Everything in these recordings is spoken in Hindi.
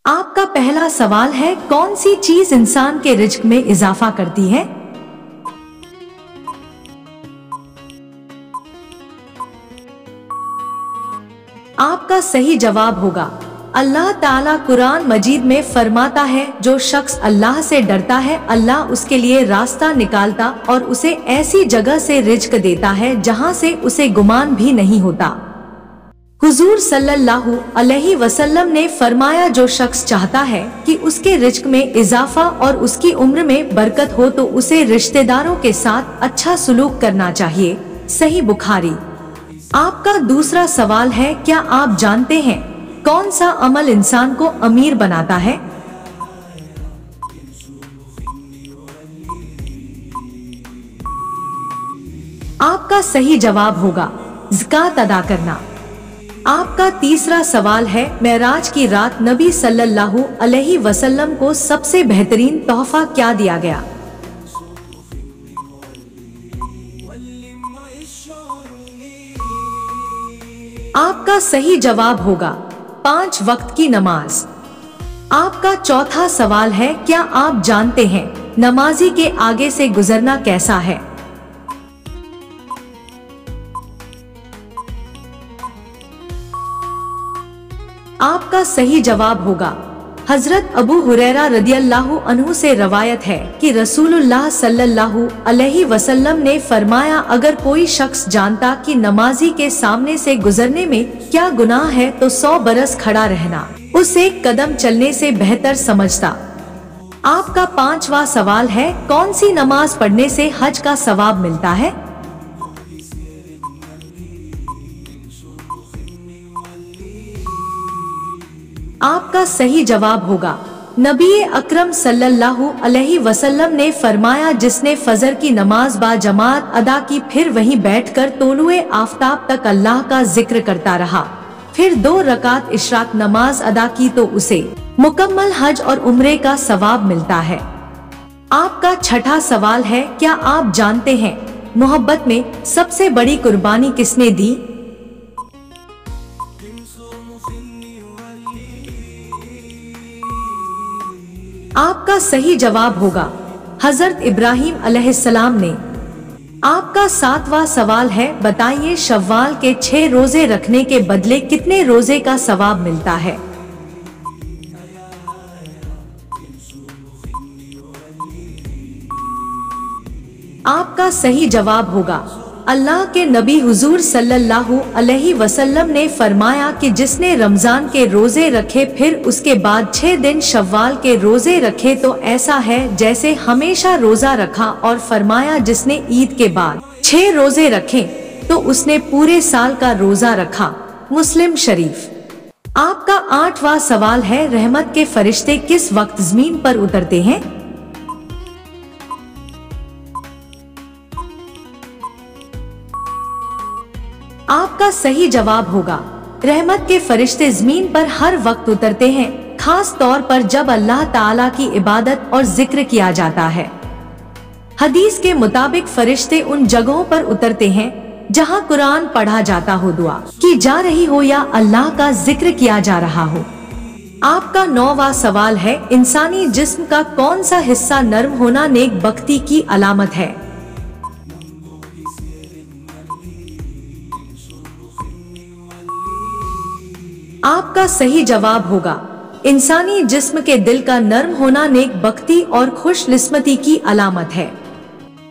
आपका पहला सवाल है, कौन सी चीज इंसान के रिज्क में इजाफा करती है? आपका सही जवाब होगा अल्लाह ताला कुरान मजीद में फरमाता है, जो शख्स अल्लाह से डरता है अल्लाह उसके लिए रास्ता निकालता और उसे ऐसी जगह से रिज्क देता है जहां से उसे गुमान भी नहीं होता। हुजूर सल्लल्लाहु अलैहि वसल्लम ने फरमाया, जो शख्स चाहता है कि उसके रिज्क में इजाफा और उसकी उम्र में बरकत हो तो उसे रिश्तेदारों के साथ अच्छा सुलूक करना चाहिए। सही बुखारी। आपका दूसरा सवाल है, क्या आप जानते हैं कौन सा अमल इंसान को अमीर बनाता है? आपका सही जवाब होगा ज़कात अदा करना। आपका तीसरा सवाल है, मेराज की रात नबी सल्लल्लाहु अलैहि वसल्लम को सबसे बेहतरीन तोहफा क्या दिया गया? आपका सही जवाब होगा 5 वक्त की नमाज। आपका चौथा सवाल है, क्या आप जानते हैं नमाजी के आगे से गुजरना कैसा है? आपका सही जवाब होगा हजरत अबू हुरैरा रदियल्लाहु अन्हु से रवायत है कि रसूलुल्लाह सल्लल्लाहु अलैहि वसल्लम ने फरमाया, अगर कोई शख्स जानता कि नमाजी के सामने से गुजरने में क्या गुनाह है तो 100 बरस खड़ा रहना उस एक कदम चलने से बेहतर समझता। आपका पांचवा सवाल है, कौन सी नमाज पढ़ने से हज का सवाब मिलता है? आपका सही जवाब होगा नबी अकरम सल्लल्लाहु अलैहि वसल्लम ने फरमाया, जिसने फजर की नमाज बा जमात अदा की फिर वहीं बैठकर तोलुए आफताब तक अल्लाह का जिक्र करता रहा, फिर 2 रकात इशराक नमाज अदा की तो उसे मुकम्मल हज और उम्रे का सवाब मिलता है। आपका छठा सवाल है, क्या आप जानते हैं मोहब्बत में सबसे बड़ी कुर्बानी किसने दी? आपका सही जवाब होगा हजरत इब्राहिम अलैहिस्सलाम ने। आपका 7वां सवाल है, बताइए शव्वाल के 6 रोजे रखने के बदले कितने रोजे का सवाब मिलता है? आपका सही जवाब होगा अल्लाह के नबी हुजूर सल्लल्लाहु अलैहि वसल्लम ने फरमाया कि जिसने रमजान के रोजे रखे फिर उसके बाद 6 दिन शव्वाल के रोजे रखे तो ऐसा है जैसे हमेशा रोजा रखा, और फरमाया जिसने ईद के बाद 6 रोजे रखे तो उसने पूरे साल का रोजा रखा। मुस्लिम शरीफ। आपका 8वां सवाल है, रहमत के फरिश्ते किस वक्त जमीन पर उतरते हैं? आपका सही जवाब होगा रहमत के फरिश्ते जमीन पर हर वक्त उतरते हैं, खास तौर पर जब अल्लाह ताला की इबादत और जिक्र किया जाता है। हदीस के मुताबिक फरिश्ते उन जगहों पर उतरते हैं जहां कुरान पढ़ा जाता हो, दुआ की जा रही हो या अल्लाह का जिक्र किया जा रहा हो। आपका 9वां सवाल है, इंसानी जिस्म का कौन सा हिस्सा नर्म होना नेक बख्ती की अलामत है? आपका सही जवाब होगा इंसानी जिस्म के दिल का नर्म होना नेक बख्ती और खुशकिस्मती की अलामत है।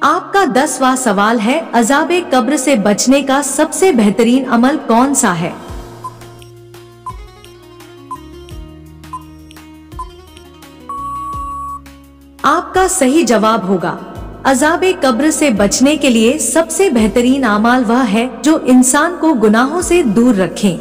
आपका 10वां सवाल है, अज़ाबे कब्र से बचने का सबसे बेहतरीन अमल कौन सा है? आपका सही जवाब होगा अज़ाबे कब्र से बचने के लिए सबसे बेहतरीन अमल वह है जो इंसान को गुनाहों से दूर रखें।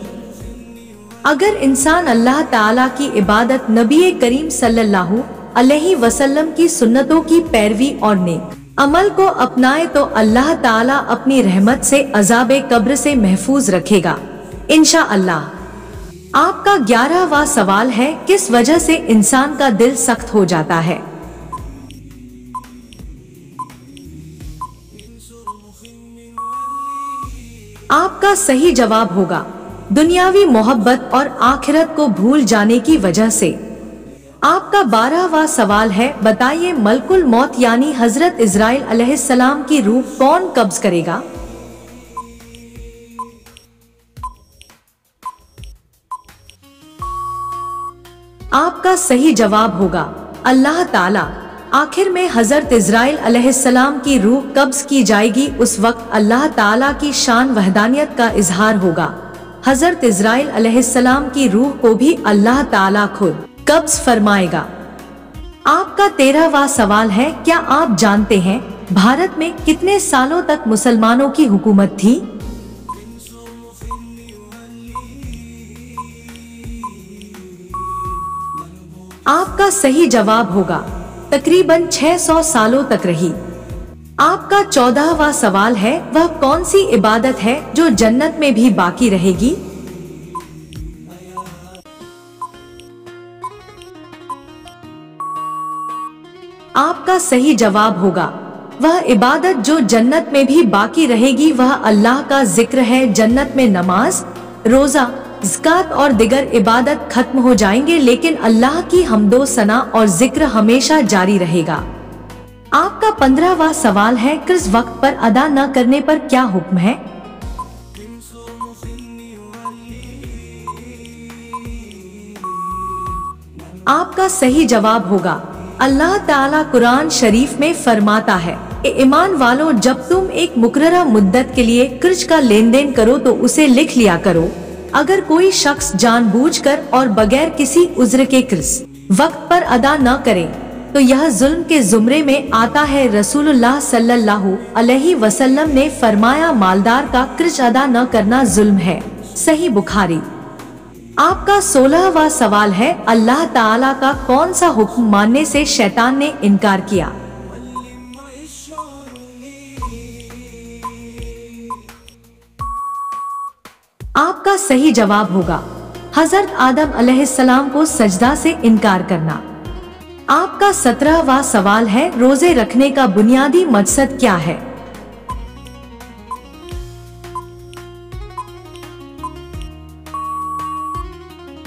अगर इंसान अल्लाह ताला की इबादत, नबी करीम सल्लल्लाहु अलैहि वसल्लम की सुन्नतों की पैरवी और नेक अमल को अपनाए तो अल्लाह ताला अपनी रहमत से अज़ाबे कब्र से महफूज रखेगा इंशाअल्लाह। आपका 11वां सवाल है, किस वजह से इंसान का दिल सख्त हो जाता है? आपका सही जवाब होगा दुनियावी मोहब्बत और आखिरत को भूल जाने की वजह से। आपका 12वां सवाल है, बताइए मलकुल मौत यानी हजरत इजराइल अलैहिस्सलाम की रूह कौन कब्ज करेगा? आपका सही जवाब होगा अल्लाह ताला। आखिर में हजरत इजराइल अलैहिस्सलाम की रूह कब्ज की जाएगी। उस वक्त अल्लाह ताला की शान वहदानियत का इजहार होगा। हजरत इजराइल अलैहिस्सलाम की रूह को भी अल्लाह ताला खुद कब्ज फरमाएगा। आपका 13वां सवाल है, क्या आप जानते हैं भारत में कितने सालों तक मुसलमानों की हुकूमत थी? आपका सही जवाब होगा तकरीबन 600 सालों तक रही। आपका 14वां सवाल है, वह कौन सी इबादत है जो जन्नत में भी बाकी रहेगी? आपका सही जवाब होगा वह इबादत जो जन्नत में भी बाकी रहेगी वह अल्लाह का जिक्र है। जन्नत में नमाज, रोजा, ज़कात और दिगर इबादत खत्म हो जाएंगे, लेकिन अल्लाह की हम्दो सना और जिक्र हमेशा जारी रहेगा। आपका 15वां सवाल है, कर्ज वक्त पर अदा न करने पर क्या हुक्म है? आपका सही जवाब होगा अल्लाह ताला कुरान शरीफ में फरमाता है, ईमान वालों, जब तुम एक मुकर्ररा मुद्दत के लिए कर्ज का लेन देन करो तो उसे लिख लिया करो। अगर कोई शख्स जानबूझकर और बगैर किसी उज्र के कर्ज वक्त पर अदा न करे तो यह जुल्म के जुमरे में आता है। रसूलुल्लाह सल्लल्लाहु अलैहि वसल्लम ने फरमाया, मालदार का कर्ज अदा न करना जुल्म है। सही बुखारी। आपका 16वां सवाल है, अल्लाह ताला का कौन सा हुक्म मानने से शैतान ने इनकार किया? आपका सही जवाब होगा हजरत आदम अलैहिस्सलाम को सजदा से इनकार करना। आपका 17वां सवाल है, रोजे रखने का बुनियादी मकसद क्या है?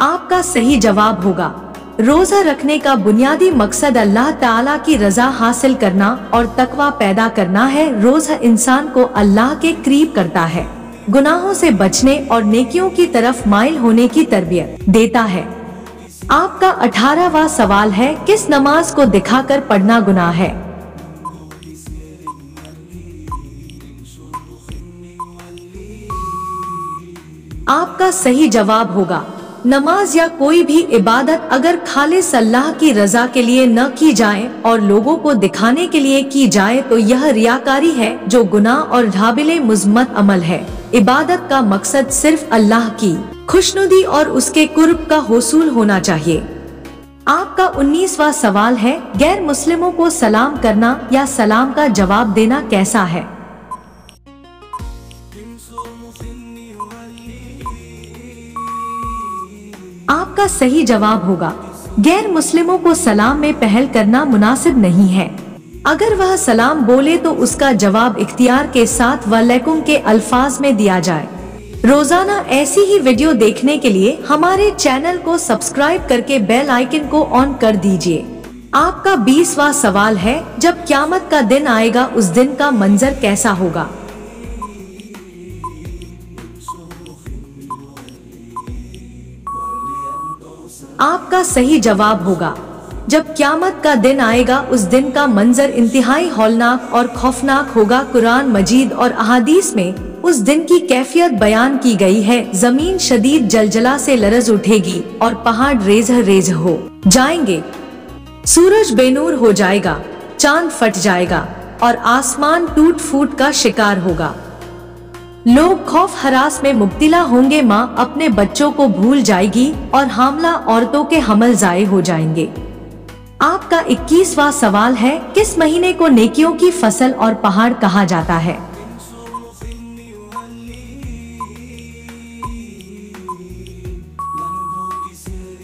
आपका सही जवाब होगा रोजा रखने का बुनियादी मकसद अल्लाह ताला की रजा हासिल करना और तकवा पैदा करना है। रोजा इंसान को अल्लाह के करीब करता है, गुनाहों से बचने और नेकियों की तरफ माइल होने की तरबियत देता है। आपका 18वां सवाल है, किस नमाज को दिखाकर पढ़ना गुनाह है? आपका सही जवाब होगा नमाज या कोई भी इबादत अगर खालिस अल्लाह की रजा के लिए न की जाए और लोगों को दिखाने के लिए की जाए तो यह रियाकारी है जो गुनाह और ढाबिले मुज़म्मत अमल है। इबादत का मकसद सिर्फ अल्लाह की खुशनुदी और उसके कुर्ब का हुसूल होना चाहिए। आपका 19वां सवाल है, गैर मुस्लिमों को सलाम करना या सलाम का जवाब देना कैसा है? आपका सही जवाब होगा गैर मुस्लिमों को सलाम में पहल करना मुनासिब नहीं है। अगर वह सलाम बोले तो उसका जवाब इख्तियार के साथ वालेकुम के अल्फाज में दिया जाए। रोजाना ऐसी ही वीडियो देखने के लिए हमारे चैनल को सब्सक्राइब करके बेल आइकन को ऑन कर दीजिए। आपका 20वां सवाल है, जब क़यामत का दिन आएगा उस दिन का मंजर कैसा होगा? आपका सही जवाब होगा जब क़यामत का दिन आएगा उस दिन का मंजर इंतहाई हौलनाक और खौफनाक होगा। कुरान मजीद और अहादीस में उस दिन की कैफियत बयान की गई है। जमीन शदीद जलजला से लरज उठेगी और पहाड़ रेज़ रेज़ हो जाएंगे, सूरज बेनूर हो जाएगा, चांद फट जाएगा और आसमान टूट फूट का शिकार होगा। लोग खौफ हरास में मुब्तिला होंगे, माँ अपने बच्चों को भूल जाएगी और हामला औरतों के हमल जाए हो जाएंगे। आपका 21वां सवाल है, किस महीने को नेकियों की फसल और पहाड़ कहा जाता है?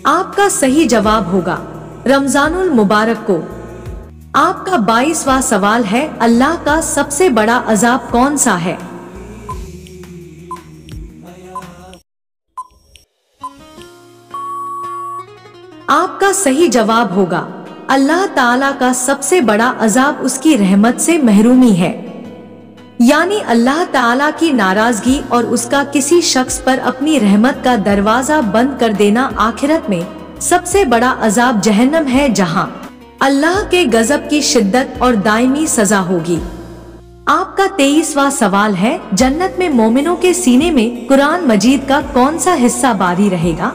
आपका सही जवाब होगा रमजानुल मुबारक को। आपका 22वां सवाल है, अल्लाह का सबसे बड़ा अजाब कौन सा है? आपका सही जवाब होगा अल्लाह ताला का सबसे बड़ा अजाब उसकी रहमत से महरूमी है, यानी अल्लाह ताला की नाराजगी और उसका किसी शख्स पर अपनी रहमत का दरवाजा बंद कर देना आखिरत में सबसे बड़ा अजाब जहन्नम है, जहां अल्लाह के गजब की शिद्दत और दायमी सजा होगी। आपका 23वां सवाल है, जन्नत में मोमिनों के सीने में कुरान मजीद का कौन सा हिस्सा बारी रहेगा?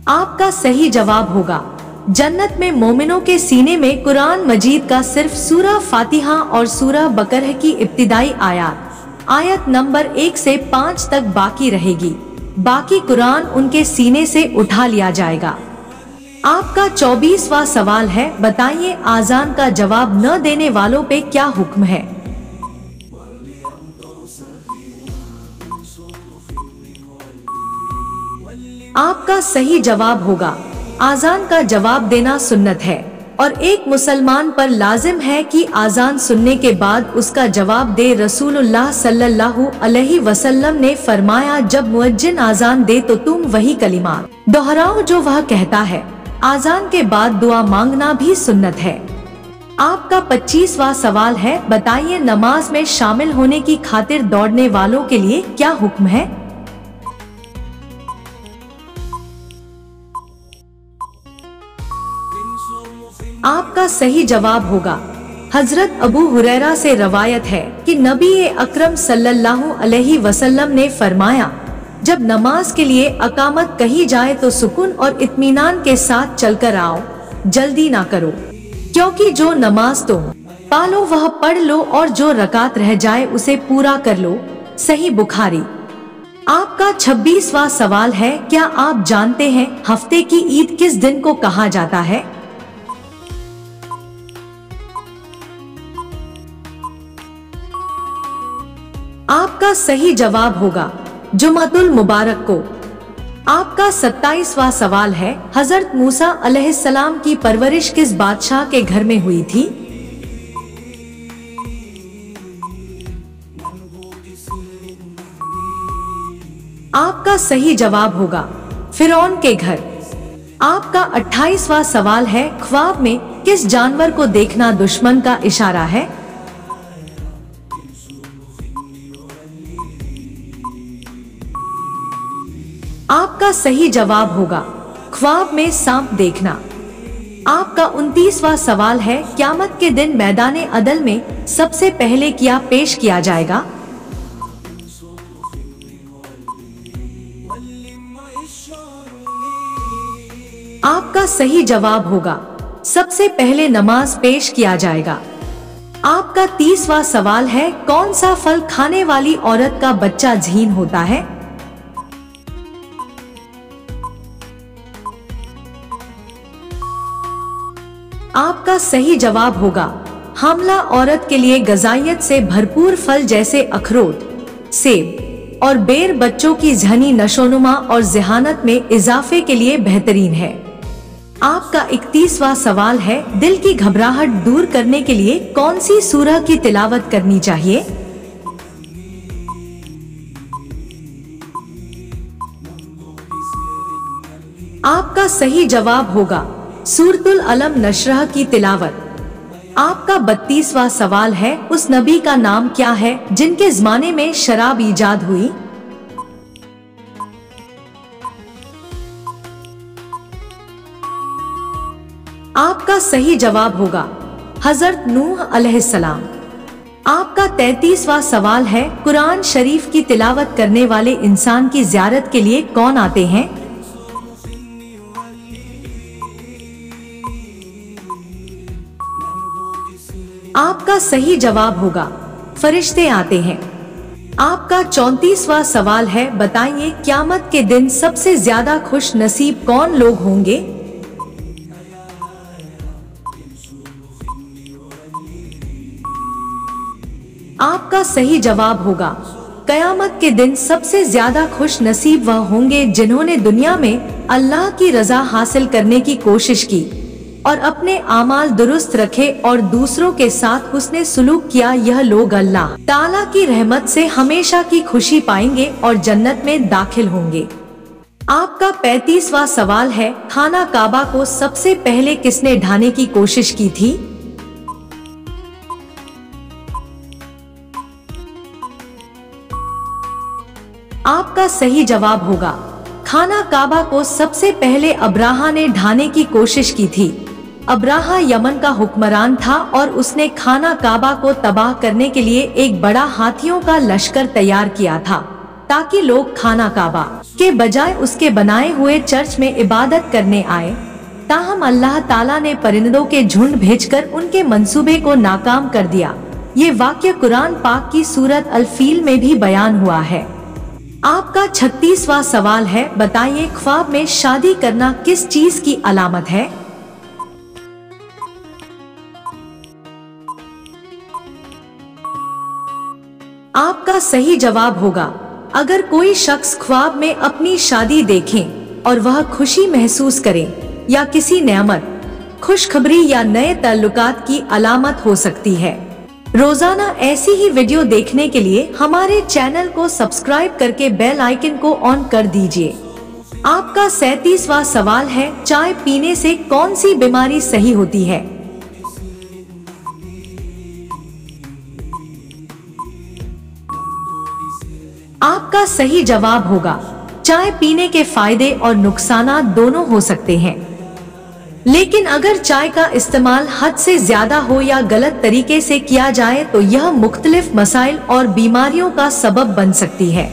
आपका सही जवाब होगा जन्नत में मोमिनों के सीने में कुरान मजीद का सिर्फ सूरा फातिहा और सूरा बकरह की इब्तिदाई आयत नंबर 1 से 5 तक बाकी रहेगी, बाकी कुरान उनके सीने से उठा लिया जाएगा। आपका 24वां सवाल है, बताइए आजान का जवाब न देने वालों पे क्या हुक्म है? आपका सही जवाब होगा आजान का जवाब देना सुन्नत है और एक मुसलमान पर लाजिम है कि आजान सुनने के बाद उसका जवाब दे। रसूलुल्लाह सल्लल्लाहु अलैहि वसल्लम ने फरमाया, जब मुअज्जिन आजान दे तो तुम वही कलिमा दोहराओ जो वह कहता है। आजान के बाद दुआ मांगना भी सुन्नत है। आपका 25वां सवाल है, बताइए नमाज में शामिल होने की खातिर दौड़ने वालों के लिए क्या हुक्म है? आपका सही जवाब होगा हजरत अबू हुरैरा से रवायत है कि नबी अकरम सल्लल्लाहु अलैहि वसल्लम ने फरमाया, जब नमाज के लिए अकामत कही जाए तो सुकून और इत्मीनान के साथ चलकर आओ, जल्दी ना करो, क्योंकि जो नमाज तुम पालो वह पढ़ लो और जो रकात रह जाए उसे पूरा कर लो। सही बुखारी। आपका 26वां सवाल है, क्या आप जानते हैं हफ्ते की ईद किस दिन को कहा जाता है? आपका सही जवाब होगा जुमातुल मुबारक को। आपका 27वां सवाल है, हजरत मूसा अलैहिस्सलाम की परवरिश किस बादशाह के घर में हुई थी? आपका सही जवाब होगा फिरौन के घर। आपका 28वां सवाल है, ख्वाब में किस जानवर को देखना दुश्मन का इशारा है? आपका सही जवाब होगा ख्वाब में सांप देखना। आपका 29वां सवाल है, क़यामत के दिन मैदाने अदल में सबसे पहले क्या पेश किया जाएगा? आपका सही जवाब होगा सबसे पहले नमाज पेश किया जाएगा। आपका 30वां सवाल है, कौन सा फल खाने वाली औरत का बच्चा झीन होता है? आपका सही जवाब होगा हामला औरत के लिए गजाइयत से भरपूर फल जैसे अखरोट, सेब और बेर बच्चों की झनी नशोनुमा और ज़हानत में इजाफे के लिए बेहतरीन है। आपका 31वां सवाल है, दिल की घबराहट दूर करने के लिए कौन सी सूरह की तिलावत करनी चाहिए? आपका सही जवाब होगा सूरतुल अलम नशरह की तिलावत। आपका 32वां सवाल है, उस नबी का नाम क्या है जिनके ज़माने में शराब ईजाद हुई? आपका सही जवाब होगा हजरत नूह अलैहिस्सलाम। आपका 33वां सवाल है, कुरान शरीफ की तिलावत करने वाले इंसान की ज़ियारत के लिए कौन आते हैं? आपका सही जवाब होगा फरिश्ते आते हैं। आपका 34वां सवाल है, बताइए क़यामत के दिन सबसे ज्यादा खुश नसीब कौन लोग होंगे? आपका सही जवाब होगा क़यामत के दिन सबसे ज्यादा खुश नसीब वह होंगे जिन्होंने दुनिया में अल्लाह की रजा हासिल करने की कोशिश की और अपने आमाल दुरुस्त रखे और दूसरों के साथ हुस्ने सुलूक किया, यह लोग अल्लाह ताला की रहमत से हमेशा की खुशी पाएंगे और जन्नत में दाखिल होंगे। आपका 35वां सवाल है, खाना काबा को सबसे पहले किसने ढाने की कोशिश की थी? आपका सही जवाब होगा, खाना काबा को सबसे पहले अब्राहा ने ढाने की कोशिश की थी। अब्राहा यमन का हुक्मरान था और उसने खाना काबा को तबाह करने के लिए एक बड़ा हाथियों का लश्कर तैयार किया था, ताकि लोग खाना काबा के बजाय उसके बनाए हुए चर्च में इबादत करने आए। ताहम अल्लाह ताला ने परिंदों के झुंड भेजकर उनके मंसूबे को नाकाम कर दिया। ये वाक्य कुरान पाक की सूरत अल-फील में भी बयान हुआ है। आपका 36वां सवाल है, बताइए ख्वाब में शादी करना किस चीज की अलामत है? आपका सही जवाब होगा, अगर कोई शख्स ख्वाब में अपनी शादी देखे और वह खुशी महसूस करे या किसी नेमत, खुशखबरी या नए ताल्लुकात की अलामत हो सकती है। रोजाना ऐसी ही वीडियो देखने के लिए हमारे चैनल को सब्सक्राइब करके बेल आइकन को ऑन कर दीजिए। आपका 37वां सवाल है, चाय पीने से कौन सी बीमारी सही होती है? आपका सही जवाब होगा, चाय पीने के फायदे और नुकसानात दोनों हो सकते हैं, लेकिन अगर चाय का इस्तेमाल हद से ज्यादा हो या गलत तरीके से किया जाए तो यह मुख्तलिफ मसाइल और बीमारियों का सबब बन सकती है।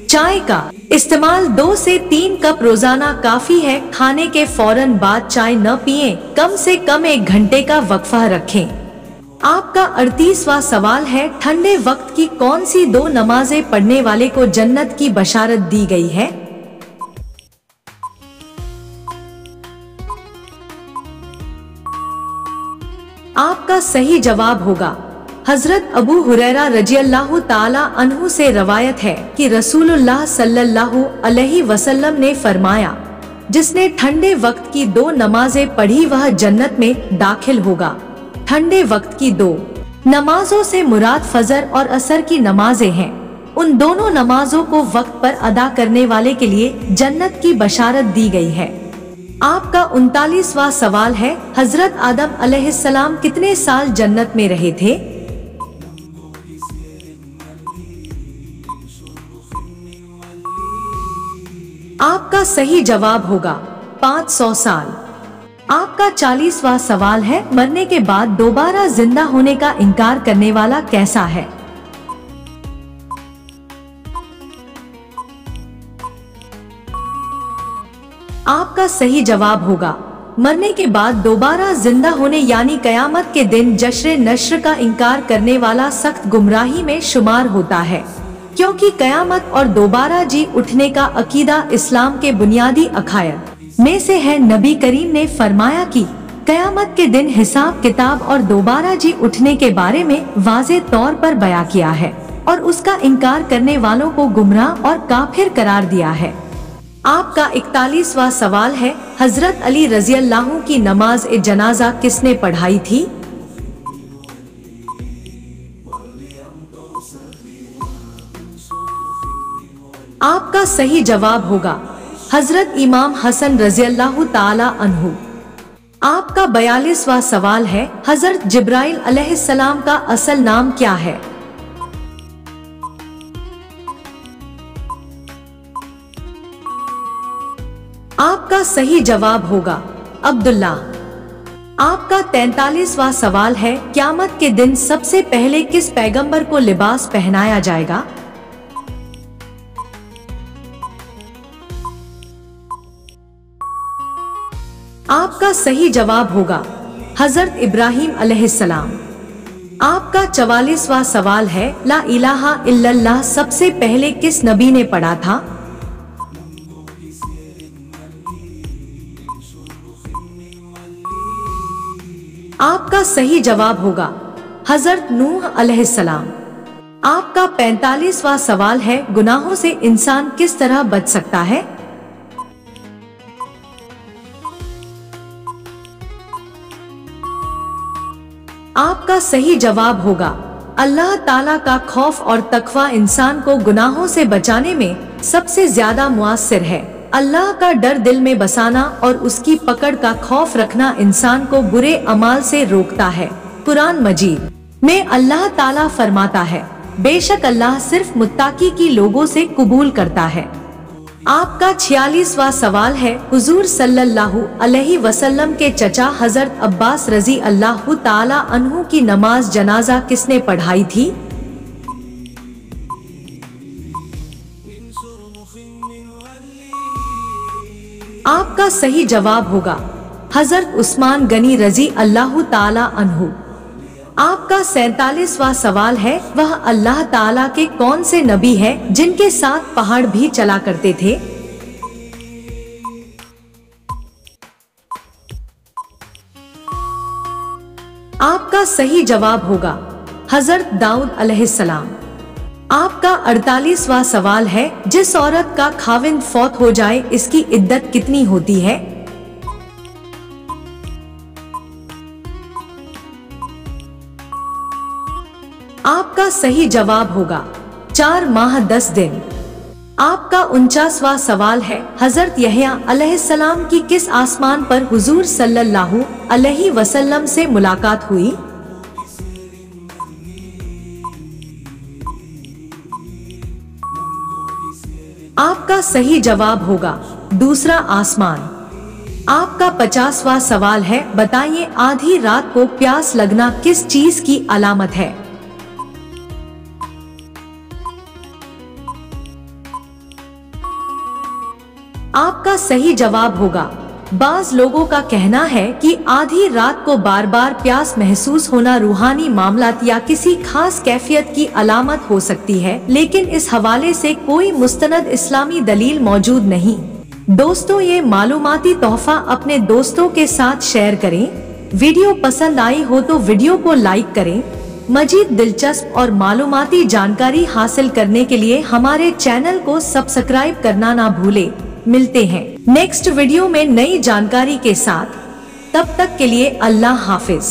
चाय का इस्तेमाल 2 से 3 कप रोजाना काफी है। खाने के फौरन बाद चाय न पिएं, कम से कम 1 घंटे का वक्फा रखें। आपका 38वां सवाल है, ठंडे वक्त की कौन सी 2 नमाजें पढ़ने वाले को जन्नत की बशारत दी गई है? आपका सही जवाब होगा, हजरत अबू हुरैरा रज़ियल्लाहु ताला अन्हु से रवायत है कि रसूलुल्लाह सल्लल्लाहु अलैहि वसल्लम ने फरमाया, जिसने ठंडे वक्त की 2 नमाजें पढ़ी वह जन्नत में दाखिल होगा। ठंडे वक्त की 2 नमाजों से मुराद फजर और असर की नमाजें हैं। उन दोनों नमाजों को वक्त पर अदा करने वाले के लिए जन्नत की बशारत दी गई है। आपका 39वां सवाल है, हजरत आदम अलैहिस्सलाम कितने साल जन्नत में रहे थे? आपका सही जवाब होगा 500 साल। आपका 40वां सवाल है, मरने के बाद दोबारा जिंदा होने का इनकार करने वाला कैसा है? आपका सही जवाब होगा, मरने के बाद दोबारा जिंदा होने यानी कयामत के दिन जश्र नश्र का इनकार करने वाला सख्त गुमराही में शुमार होता है, क्योंकि कयामत और दोबारा जी उठने का अकीदा इस्लाम के बुनियादी अकायद में से है। नबी करीम ने फरमाया कि कयामत के दिन हिसाब किताब और दोबारा जी उठने के बारे में वाज़े तौर पर बयां किया है और उसका इनकार करने वालों को गुमराह और काफिर करार दिया है। आपका 41वां सवाल है, हजरत अली रज़ियल्लाहु की नमाज ए जनाजा किसने पढ़ाई थी? आपका सही जवाब होगा हजरत इमाम हसन रज़ियल्लाहु ताला अन्हु। आपका 42वां सवाल है, हजरत जिब्राइल अलैहिस्सलाम का असल नाम क्या है? आपका सही जवाब होगा अब्दुल्ला। आपका 43वां सवाल है, क़यामत के दिन सबसे पहले किस पैगंबर को लिबास पहनाया जाएगा? आपका सही जवाब होगा हजरत इब्राहिम अलैहिस्सलाम। आपका 44वां सवाल है, ला इलाहा इल्लल्लाह सबसे पहले किस नबी ने पढ़ा था? आपका सही जवाब होगा हजरत नूह अलैहिस्सलाम। आपका 45वां सवाल है, गुनाहों से इंसान किस तरह बच सकता है? आपका सही जवाब होगा अल्लाह ताला का खौफ और तकवा इंसान को गुनाहों से बचाने में सबसे ज्यादा मुअस्सिर है। अल्लाह का डर दिल में बसाना और उसकी पकड़ का खौफ रखना इंसान को बुरे अमाल से रोकता है। कुरान मजीद में अल्लाह ताला फरमाता है, बेशक अल्लाह सिर्फ मुत्ताकी की लोगों से कबूल करता है। आपका 46वां सवाल है, हुजूर सल्लल्लाहु अलैहि वसल्लम के चचा हजरत अब्बास रजी अल्लाह ताला अन्हु की नमाज जनाजा किसने पढ़ाई थी? आपका सही जवाब होगा हजरत उस्मान गनी रजी अल्लाह ताला अन्हु। आपका 47वां सवाल है, वह अल्लाह ताला के कौन से नबी है जिनके साथ पहाड़ भी चला करते थे? आपका सही जवाब होगा हजरत दाऊद अलैहिस्सलाम। आपका 48वां सवाल है, जिस औरत का खाविंद फौत हो जाए इसकी इद्दत कितनी होती है? आपका सही जवाब होगा 4 माह 10 दिन। आपका 49वां सवाल है, हजरत यहया अलैहिस्सलाम की किस आसमान पर हुजूर सल्लल्लाहु अलैहि वसल्लम से मुलाकात हुई? आपका सही जवाब होगा दूसरा आसमान। आपका 50वां सवाल है, बताइए आधी रात को प्यास लगना किस चीज की अलामत है? आपका सही जवाब होगा बाज लोगों का कहना है कि आधी रात को बार बार प्यास महसूस होना रूहानी मामलात या किसी खास कैफियत की अलामत हो सकती है, लेकिन इस हवाले से कोई मुस्तनद इस्लामी दलील मौजूद नहीं। दोस्तों, ये मालूमाती तोहफा अपने दोस्तों के साथ शेयर करें। वीडियो पसंद आई हो तो वीडियो को लाइक करें। मजीद दिलचस्प और मालूमाती जानकारी हासिल करने के लिए हमारे चैनल को सब्सक्राइब करना ना भूले। मिलते हैं नेक्स्ट वीडियो में नई जानकारी के साथ। तब तक के लिए अल्लाह हाफिज।